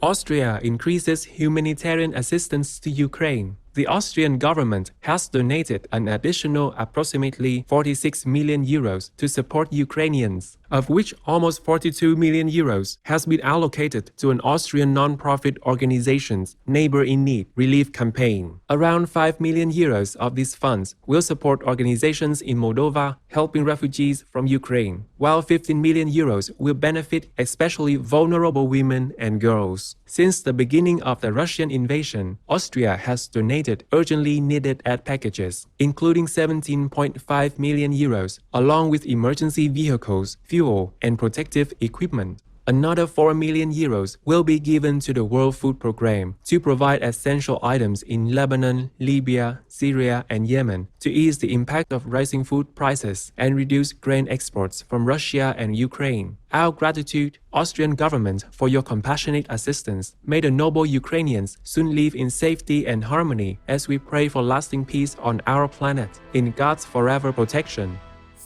Austria increases humanitarian assistance to Ukraine. The Austrian government has donated an additional approximately 46 million euros to support Ukrainians, of which almost 42 million euros has been allocated to an Austrian non-profit organization's Neighbor in Need relief campaign. Around 5 million euros of these funds will support organizations in Moldova helping refugees from Ukraine, while 15 million euros will benefit especially vulnerable women and girls. Since the beginning of the Russian invasion, Austria has donated urgently needed aid packages, including 17.5 million euros, along with emergency vehicles, fuel, and protective equipment. Another 4 million euros will be given to the World Food Programme to provide essential items in Lebanon, Libya, Syria, and Yemen to ease the impact of rising food prices and reduce grain exports from Russia and Ukraine. Our gratitude, Austrian government, for your compassionate assistance. May the noble Ukrainians soon live in safety and harmony as we pray for lasting peace on our planet, in God's forever protection.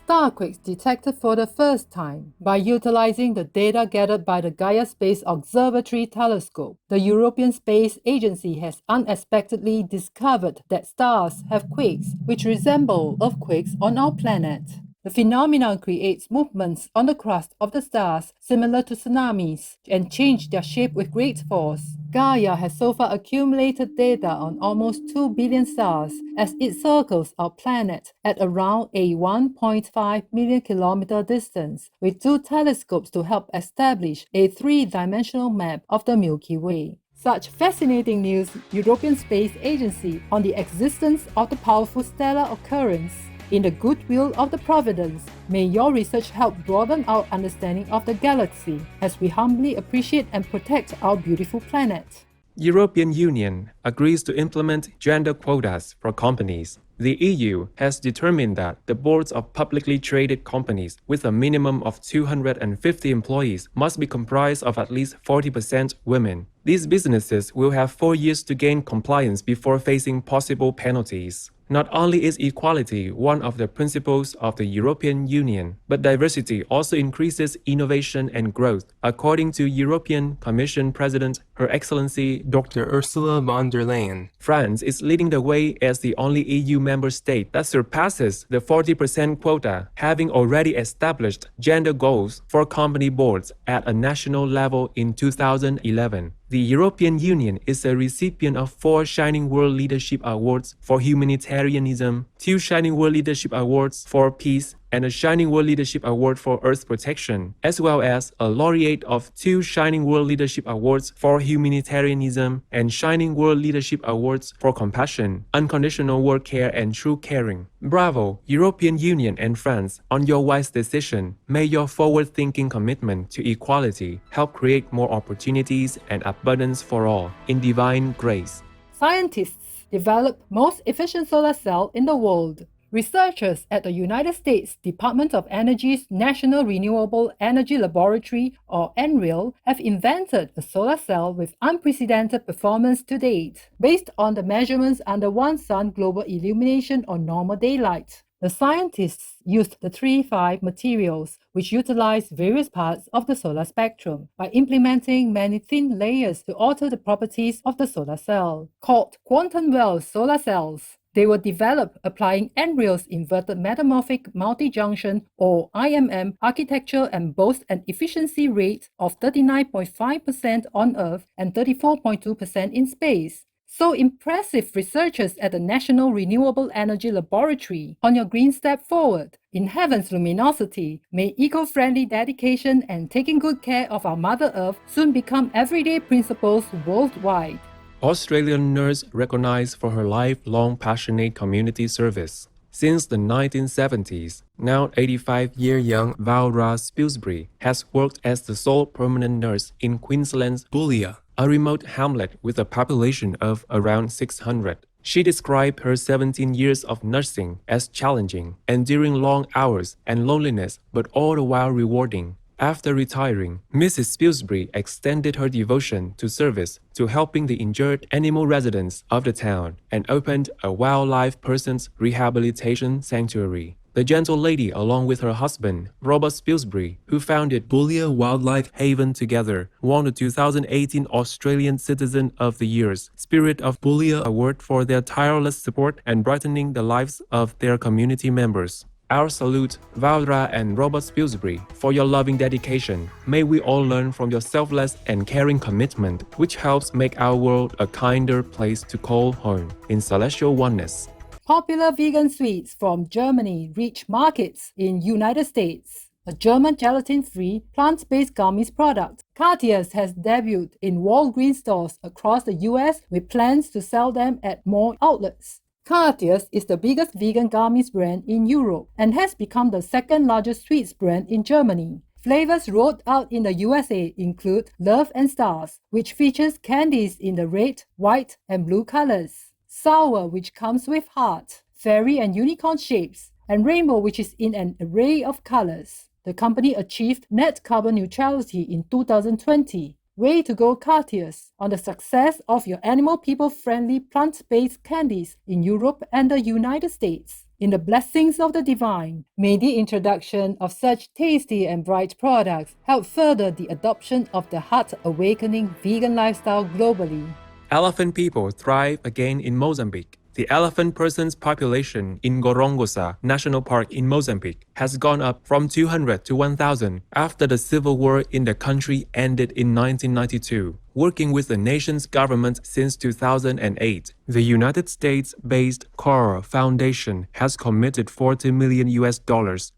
Starquakes detected for the first time. By utilizing the data gathered by the Gaia Space Observatory telescope, the European Space Agency has unexpectedly discovered that stars have quakes which resemble earthquakes on our planet. The phenomenon creates movements on the crust of the stars similar to tsunamis and change their shape with great force. Gaia has so far accumulated data on almost 2 billion stars as it circles our planet at around a 1.5 million kilometer distance, with 2 telescopes to help establish a 3-dimensional map of the Milky Way. Such fascinating news, European Space Agency, on the existence of the powerful stellar occurrence. In the goodwill of the Providence, may your research help broaden our understanding of the galaxy as we humbly appreciate and protect our beautiful planet. European Union agrees to implement gender quotas for companies. The EU has determined that the boards of publicly traded companies with a minimum of 250 employees must be comprised of at least 40% women. These businesses will have 4 years to gain compliance before facing possible penalties. Not only is equality one of the principles of the European Union, but diversity also increases innovation and growth, according to European Commission President Her Excellency Dr. Ursula von der Leyen. France is leading the way as the only EU member state that surpasses the 40% quota, having already established gender goals for company boards at a national level in 2011. The European Union is a recipient of 4 Shining World Leadership Awards for humanitarianism, 2 Shining World Leadership Awards for peace, and a Shining World Leadership Award for Earth Protection, as well as a laureate of 2 Shining World Leadership Awards for humanitarianism and Shining World Leadership Awards for compassion, unconditional work care, and true caring. Bravo, European Union and France, on your wise decision. May your forward-thinking commitment to equality help create more opportunities and abundance for all, in divine grace. Scientists develop most efficient solar cell in the world. Researchers at the United States Department of Energy's National Renewable Energy Laboratory, or NREL, have invented a solar cell with unprecedented performance to date, based on the measurements under one sun global illumination on normal daylight. The scientists used the 3-5 materials, which utilize various parts of the solar spectrum, by implementing many thin layers to alter the properties of the solar cell. Called quantum well solar cells, they were developed applying NREL's inverted metamorphic multi-junction, or IMM, architecture and boast an efficiency rate of 39.5% on Earth and 34.2% in space. So impressive, researchers at the National Renewable Energy Laboratory, on your green step forward. In heaven's luminosity, may eco-friendly dedication and taking good care of our Mother Earth soon become everyday principles worldwide. Australian nurse recognized for her lifelong passionate community service. Since the 1970s, now 85-year-young Valra Spilsbury has worked as the sole permanent nurse in Queensland's Boulia, a remote hamlet with a population of around 600. She described her 17 years of nursing as challenging, enduring long hours and loneliness, but all the while rewarding. After retiring, Mrs. Spilsbury extended her devotion to service to helping the injured animal residents of the town and opened a wildlife persons rehabilitation sanctuary. The gentle lady, along with her husband, Robert Spilsbury, who founded Boulia Wildlife Haven together, won the 2018 Australian Citizen of the Year's Spirit of Boulia Award for their tireless support and brightening the lives of their community members. Our salute, Valdra and Robert Spilsbury, for your loving dedication. May we all learn from your selfless and caring commitment, which helps make our world a kinder place to call home. In celestial oneness. Popular vegan sweets from Germany reach markets in United States. A German gelatin-free, plant-based gummies product, Cartiers has debuted in Walgreens stores across the US with plans to sell them at more outlets. Cartiers is the biggest vegan gummies brand in Europe and has become the second largest sweets brand in Germany. Flavors rolled out in the USA include Love and Stars, which features candies in the red, white, and blue colors. Sour, which comes with heart, fairy and unicorn shapes, and rainbow, which is in an array of colors. The company achieved net carbon neutrality in 2020. Way to go, Cartiers, on the success of your animal people-friendly plant-based candies in Europe and the United States. In the blessings of the divine, may the introduction of such tasty and bright products help further the adoption of the heart-awakening vegan lifestyle globally. Elephant people thrive again in Mozambique. The elephant person's population in Gorongosa National Park in Mozambique has gone up from 200 to 1,000 after the civil war in the country ended in 1992. Working with the nation's government since 2008, the United States-based CORE Foundation has committed $40 million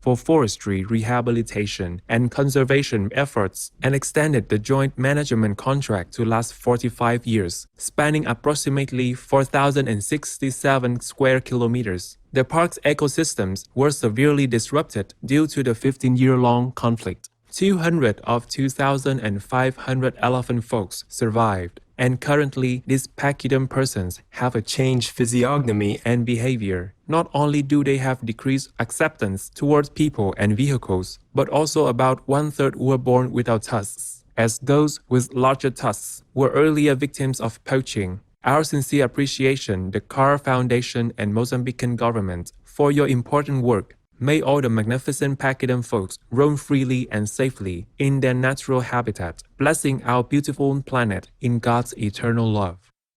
for forestry rehabilitation and conservation efforts and extended the joint management contract to last 45 years, spanning approximately 4,067 square kilometers. The park's ecosystems were severely disrupted due to the 15-year-long conflict. 200 of 2,500 elephant folks survived, and currently these pachyderm persons have a changed physiognomy and behavior. Not only do they have decreased acceptance towards people and vehicles, but also about one-third were born without tusks, as those with larger tusks were earlier victims of poaching. Our sincere appreciation, the CORE Foundation and Mozambican government, for your important work. May all the magnificent pachyderm folks roam freely and safely in their natural habitat, blessing our beautiful planet in God's eternal love.